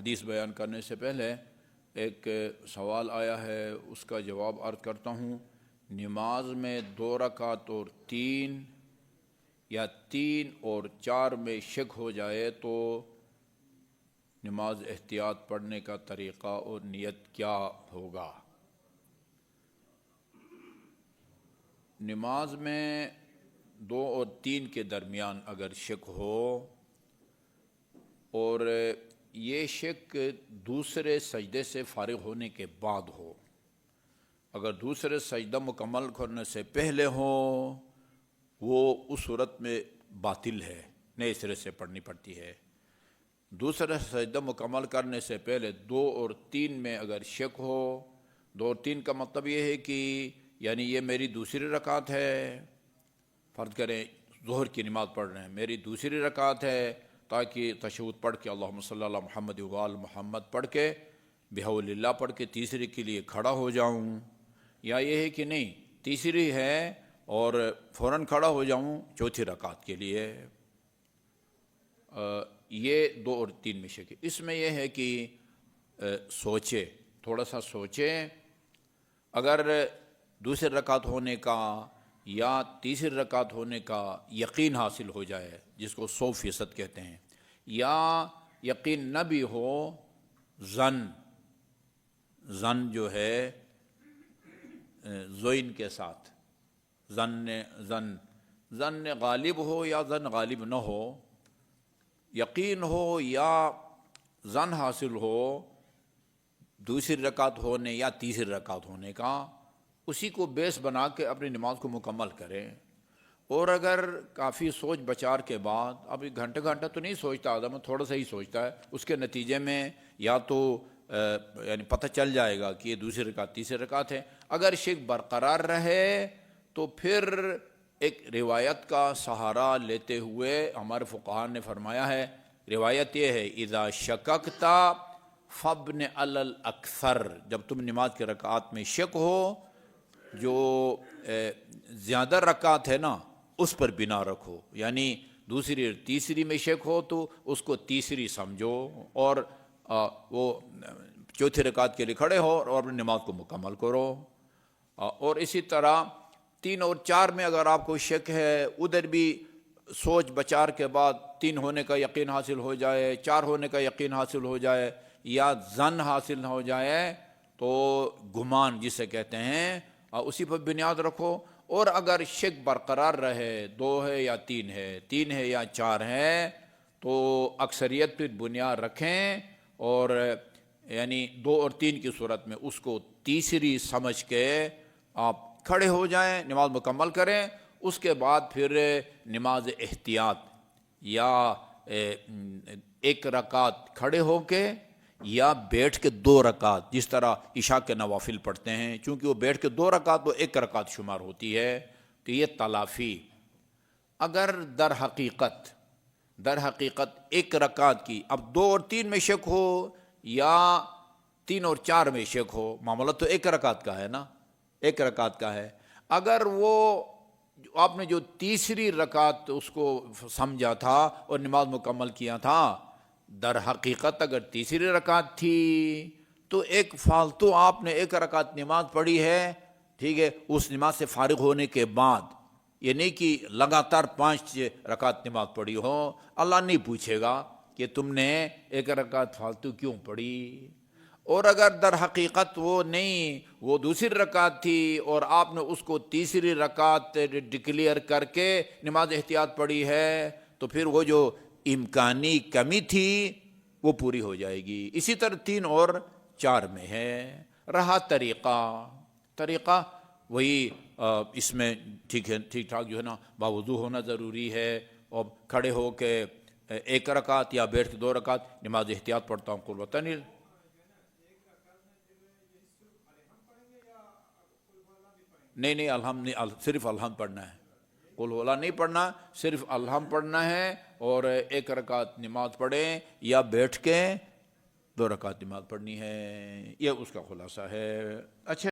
حدیث بیان کرنے سے پہلے ایک سوال آیا ہے، اس کا جواب عرض کرتا ہوں۔ نماز میں 2 رکعت اور 3 یا 3 اور 4 میں شک ہو جائے تو نماز احتیاط پڑھنے کا طریقہ اور نیت کیا ہوگا؟ نماز میں 2 اور 3 کے درمیان اگر شک ہو اور یہ شک دوسرے سجدے سے فارغ ہونے کے بعد ہو، اگر دوسرے سجدہ مکمل کرنے سے پہلے ہو وہ اس صورت میں باطل ہے، نئے سرے سے پڑھنی پڑتی ہے۔ دوسرا سجدہ مکمل کرنے سے پہلے 2 اور 3 میں اگر شک ہو، 2 اور 3 کا مطلب یہ ہے کہ یعنی یہ میری دوسری رکعت ہے، فرض کریں ظہر کی نماز پڑھ رہے ہیں، میری دوسری رکعت ہے، تاکہ تشہد پڑھ کے اللہم صلی اللہ محمد وآل محمد پڑھ کے بحول اللہ پڑھ کے تیسری کے لیے کھڑا ہو جاؤں، یا یہ ہے کہ نہیں تیسری ہے اور فوراً کھڑا ہو جاؤں چوتھی رکعت کے لیے، یہ 2 اور 3 میں شک ہے۔ اس میں یہ ہے کہ سوچے، تھوڑا سا سوچے، اگر دوسری رکعت ہونے کا یا تیسری رکعت ہونے کا یقین حاصل ہو جائے، جس کو 100% کہتے ہیں، یا یقین نہ بھی ہو، زن جو ہے زوین کے ساتھ، زن غالب ہو یا زن غالب نہ ہو، یقین ہو یا زن حاصل ہو دوسری رکعت ہونے یا تیسری رکعت ہونے کا، اسی کو بیس بنا کے اپنی نماز کو مکمل کریں۔ اور اگر کافی سوچ بچار کے بعد، اب گھنٹہ تو نہیں سوچتا آدم، تھوڑا سا ہی سوچتا ہے، اس کے نتیجے میں یا تو یعنی پتہ چل جائے گا کہ یہ دوسری رکعت تیسری رکعت ہے۔ اگر شک برقرار رہے تو پھر ایک روایت کا سہارا لیتے ہوئے ہمارے فقہاء نے فرمایا ہے، روایت یہ ہے اذا شککت فابن علی الاکثر، جب تم نماز کے رکعات میں شک ہو، جو زیادہ رکعت ہے نا اس پر بنا رکھو، یعنی دوسری اور تیسری میں شک ہو تو اس کو تیسری سمجھو اور وہ چوتھی رکعت کے لیے کھڑے ہو اور اپنی نماز کو مکمل کرو۔ اور اسی طرح 3 اور 4 میں اگر آپ کو شک ہے، ادھر بھی سوچ بچار کے بعد 3 ہونے کا یقین حاصل ہو جائے، 4 ہونے کا یقین حاصل ہو جائے یا ظن حاصل نہ ہو جائے تو گمان جسے کہتے ہیں اسی پر بنیاد رکھو۔ اور اگر شک برقرار رہے، 2 ہے یا 3 ہے، 3 ہے یا 4 ہے، تو اکثریت پر بنیاد رکھیں اور یعنی 2 اور 3 کی صورت میں اس کو تیسری سمجھ کے آپ کھڑے ہو جائیں، نماز مکمل کریں۔ اس کے بعد پھر نماز احتیاط یا 1 رکعت کھڑے ہو کے یا بیٹھ کے 2 رکعت، جس طرح عشاء کے نوافل پڑھتے ہیں، چونکہ وہ بیٹھ کے 2 رکعت تو 1 رکعت شمار ہوتی ہے، تو یہ تلافی۔ اگر در حقیقت 1 رکعت کی، اب 2 اور 3 میں شک ہو یا 3 اور 4 میں شک ہو، معاملہ تو 1 رکعت کا ہے نا، 1 رکعت کا ہے۔ اگر وہ آپ نے جو تیسری رکعت اس کو سمجھا تھا اور نماز مکمل کیا تھا، در حقیقت اگر تیسری رکعت تھی تو ایک فالتو آپ نے 1 رکعت نماز پڑھی ہے، ٹھیک ہے، اس نماز سے فارغ ہونے کے بعد، یہ نہیں کہ لگاتار 5 رکعت نماز پڑھی ہو، اللہ نہیں پوچھے گا کہ تم نے 1 رکعت فالتو کیوں پڑھی۔ اور اگر در حقیقت وہ نہیں، وہ دوسری رکعت تھی اور آپ نے اس کو تیسری رکعت ڈکلیئر کر کے نماز احتیاط پڑھی ہے، تو پھر وہ جو امکانی کمی تھی وہ پوری ہو جائے گی۔ اسی طرح 3 اور 4 میں ہے۔ رہا طریقہ وہی اس میں ٹھیک ٹھاک جو ہے نا باوضو ہونا ضروری ہے، اور کھڑے ہو کے 1 رکعت یا بیٹھ کے 2 رکعت نماز احتیاط پڑھتا ہوں، قل وطن۔ نہیں الحمد نہیں، صرف الحمد پڑھنا ہے، قل هو اللہ نہیں پڑھنا، صرف الحمد پڑھنا ہے، اور 1 رکعت نماز پڑھیں یا بیٹھ کے 2 رکعت نماز پڑھنی ہے، یہ اس کا خلاصہ ہے۔ اچھا